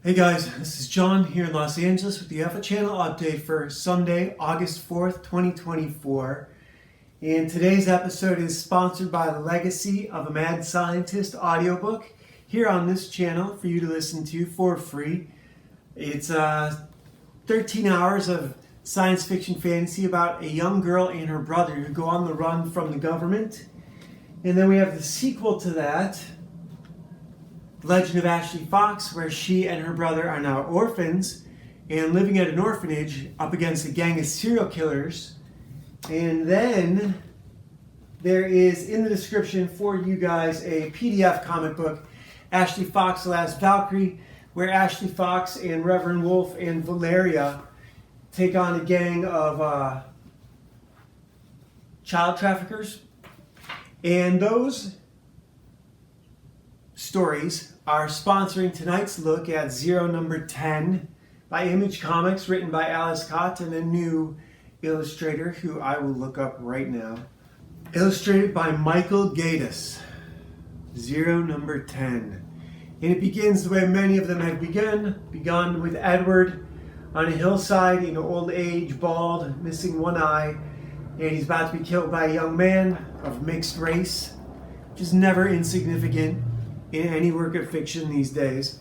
Hey guys, this is John here in Los Angeles with the F channel update for Sunday, August 4th, 2024. And today's episode is sponsored by the Legacy of a Mad Scientist audiobook here on this channel for you to listen to for free. It's 13 hours of science fiction fantasy about a young girl and her brother who go on the run from the government. And then we have the sequel to that, Legend of Ashley Fox, where she and her brother are now orphans and living at an orphanage up against a gang of serial killers. And then there is in the description for you guys a PDF comic book, Ashley Fox, The Last Valkyrie, where Ashley Fox and Reverend Wolf and Valeria take on a gang of child traffickers. And those stories are sponsoring tonight's look at Zero Number 10 by Image Comics, written by Alice Cott and a new illustrator who I will look up right now. Illustrated by Michael Gatiss. Zero Number 10. And it begins the way many of them have begun with Edward on a hillside in old age, bald, missing one eye, and he's about to be killed by a young man of mixed race, which is never insignificant in any work of fiction these days.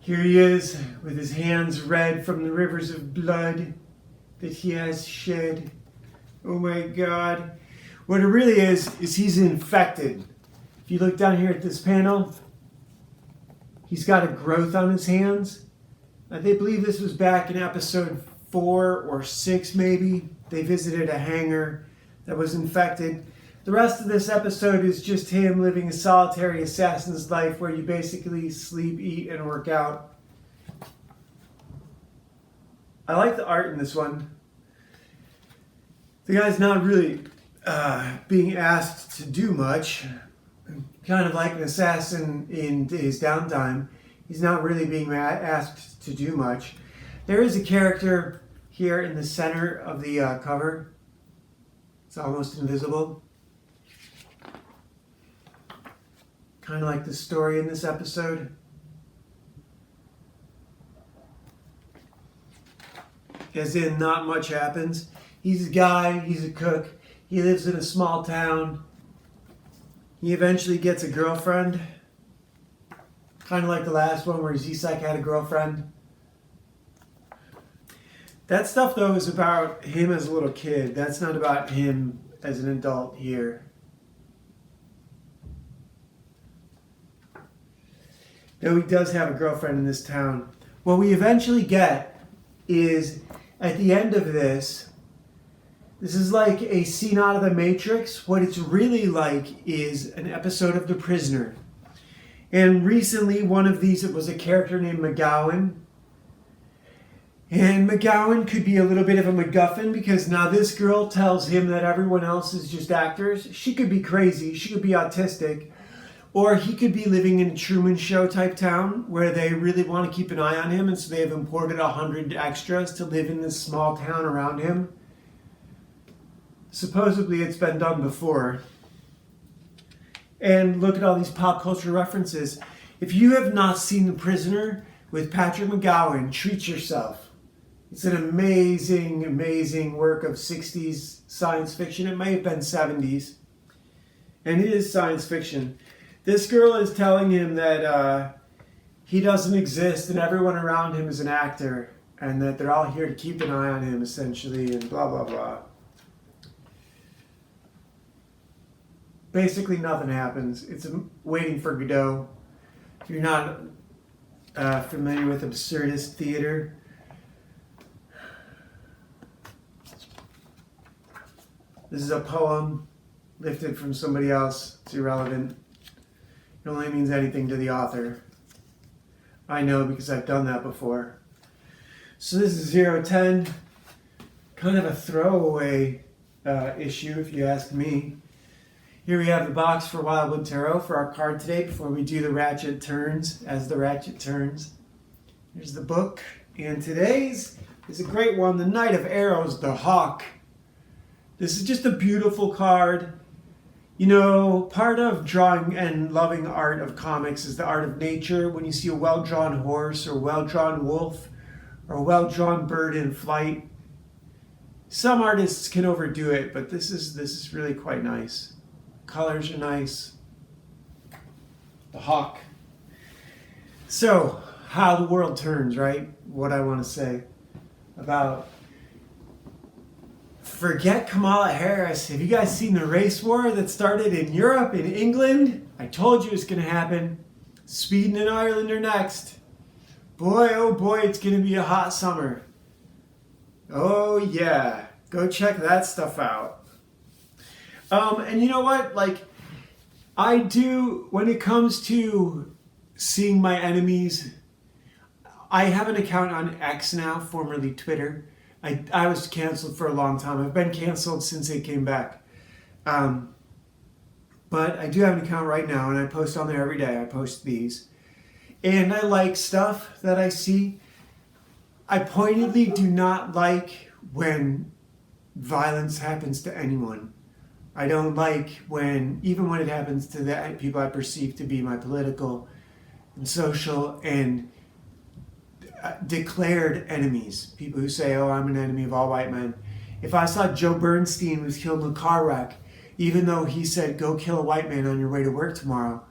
Here he is with his hands red from the rivers of blood that he has shed. Oh my God. What it really is he's infected. If you look down here at this panel, he's got a growth on his hands. They believe this was back in episode 4 or 6 maybe. They visited a hangar that was infected. The rest of this episode is just him living a solitary assassin's life where you basically sleep, eat, and work out. I like the art in this one. The guy's not really being asked to do much. Kind of like an assassin in his downtime. He's not really being asked to do much. There is a character here in the center of the cover. It's almost invisible. Kind of like the story in this episode. As in, not much happens. He's a guy, he's a cook. He lives in a small town. He eventually gets a girlfriend. Kind of like the last one where Zizek had a girlfriend. That stuff, though, is about him as a little kid. That's not about him as an adult here. Though he does have a girlfriend in this town. What we eventually get is, at the end of this is like a scene out of The Matrix. What it's really like is an episode of The Prisoner. And recently, one of these, it was a character named McGowan. And McGowan could be a little bit of a MacGuffin because now this girl tells him that everyone else is just actors. She could be crazy. She could be autistic. Or he could be living in a Truman Show type town where they really want to keep an eye on him, and so they have imported 100 extras to live in this small town around him. Supposedly it's been done before. And look at all these pop culture references. If you have not seen The Prisoner with Patrick McGowan, treat yourself. It's an amazing, amazing work of 60s science fiction. It may have been 70s. And it is science fiction. This girl is telling him that he doesn't exist and everyone around him is an actor and that they're all here to keep an eye on him, essentially, and blah, blah, blah. Basically, nothing happens. It's waiting for Godot. If you're not familiar with absurdist theater, this is a poem lifted from somebody else. It's irrelevant. It only means anything to the author. I know because I've done that before. So this is 010. Kind of a throwaway issue, if you ask me. Here we have the box for Wildwood Tarot for our card today before we do the Ratchet turns, as the Ratchet turns. Here's the book. And today's is a great one, the Knight of Arrows, the Hawk. This is just a beautiful card. You know, part of drawing and loving art of comics is the art of nature. When you see a well-drawn horse or well-drawn wolf or a well-drawn bird in flight, some artists can overdo it, but this is really quite nice. Colors are nice. The hawk. So, how the world turns, right? What I want to say about forget Kamala Harris. Have you guys seen the race war that started in Europe, in England? I told you it's going to happen. Sweden and Ireland are next. Boy, oh boy, it's going to be a hot summer. Oh yeah, go check that stuff out. And you know what? Like, I do, when it comes to seeing my enemies, I have an account on X now, formerly Twitter. I was canceled for a long time. I've been canceled since they came back. But I do have an account right now, and I post on there every day. I post these. And I like stuff that I see. I pointedly do not like when violence happens to anyone. I don't like when, even when it happens to the people I perceive to be my political and social and declared enemies. People who say, oh, I'm an enemy of all white men. If I saw Joe Bernstein was killed in a car wreck, even though he said, go kill a white man on your way to work tomorrow,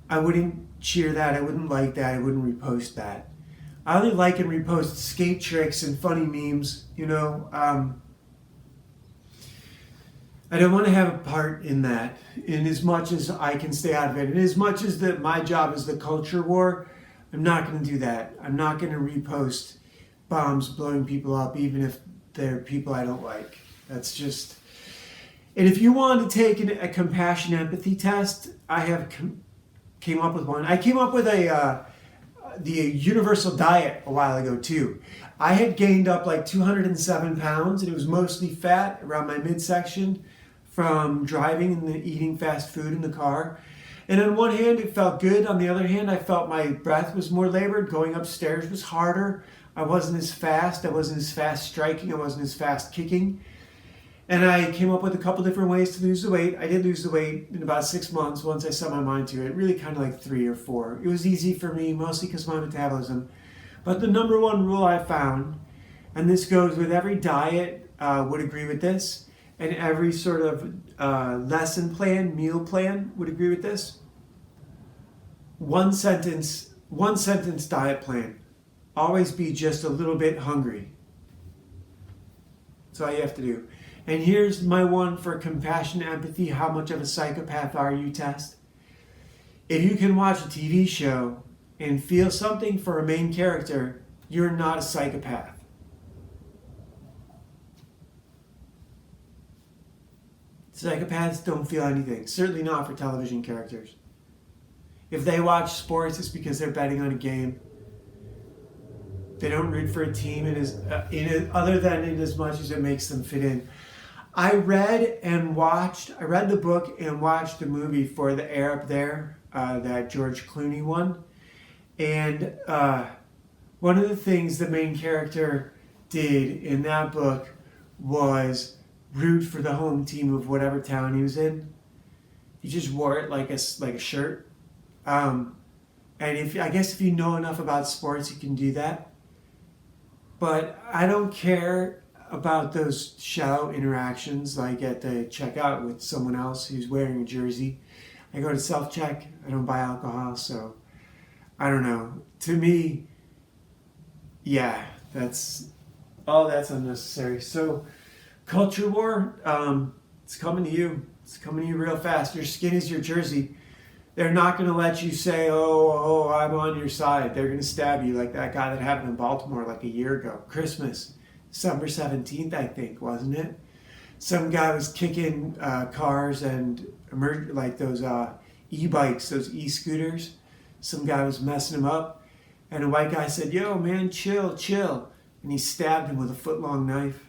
I wouldn't cheer that. I wouldn't like that. I wouldn't repost that. I only like and repost skate tricks and funny memes, you know. I don't want to have a part in that, in as much as I can stay out of it. And as much as my job is the culture war, I'm not going to do that. I'm not going to repost bombs blowing people up, even if they're people I don't like. That's just... And if you want to take a compassion empathy test, I have came up with one. I came up with the universal diet a while ago too. I had gained up like 207 pounds, and it was mostly fat around my midsection from driving and eating fast food in the car. And on one hand, it felt good. On the other hand, I felt my breath was more labored. Going upstairs was harder. I wasn't as fast. I wasn't as fast striking. I wasn't as fast kicking. And I came up with a couple different ways to lose the weight. I did lose the weight in about 6 months once I set my mind to it. Really kind of like 3 or 4. It was easy for me, mostly because of my metabolism. But the number one rule I found, and this goes with every diet, would agree with this, and every sort of lesson plan, meal plan would agree with this. One sentence diet plan. Always be just a little bit hungry. That's all you have to do. And here's my one for compassion, empathy. How much of a psychopath are you test? If you can watch a TV show and feel something for a main character, you're not a psychopath. Psychopaths don't feel anything. Certainly not for television characters. If they watch sports, it's because they're betting on a game. They don't root for a team other than in as much as it makes them fit in. I read the book and watched the movie for The Air Up There that George Clooney won. And one of the things the main character did in that book was root for the home team of whatever town he was in. He just wore it like a shirt. And I guess if you know enough about sports, you can do that. But I don't care about those shallow interactions like at the checkout with someone else who's wearing a jersey. I go to self-check. I don't buy alcohol, so I don't know. To me, yeah, that's unnecessary. So culture war, it's coming to you. It's coming to you real fast. Your skin is your jersey. They're not going to let you say, oh, I'm on your side. They're going to stab you like that guy that happened in Baltimore like a year ago. Christmas, December 17th, I think, wasn't it? Some guy was kicking cars and like those e-bikes, those e-scooters. Some guy was messing him up. And a white guy said, yo, man, chill. And he stabbed him with a foot-long knife.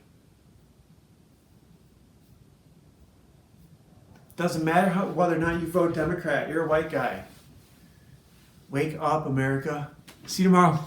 Doesn't matter whether or not you vote Democrat. You're a white guy. Wake up, America. See you tomorrow.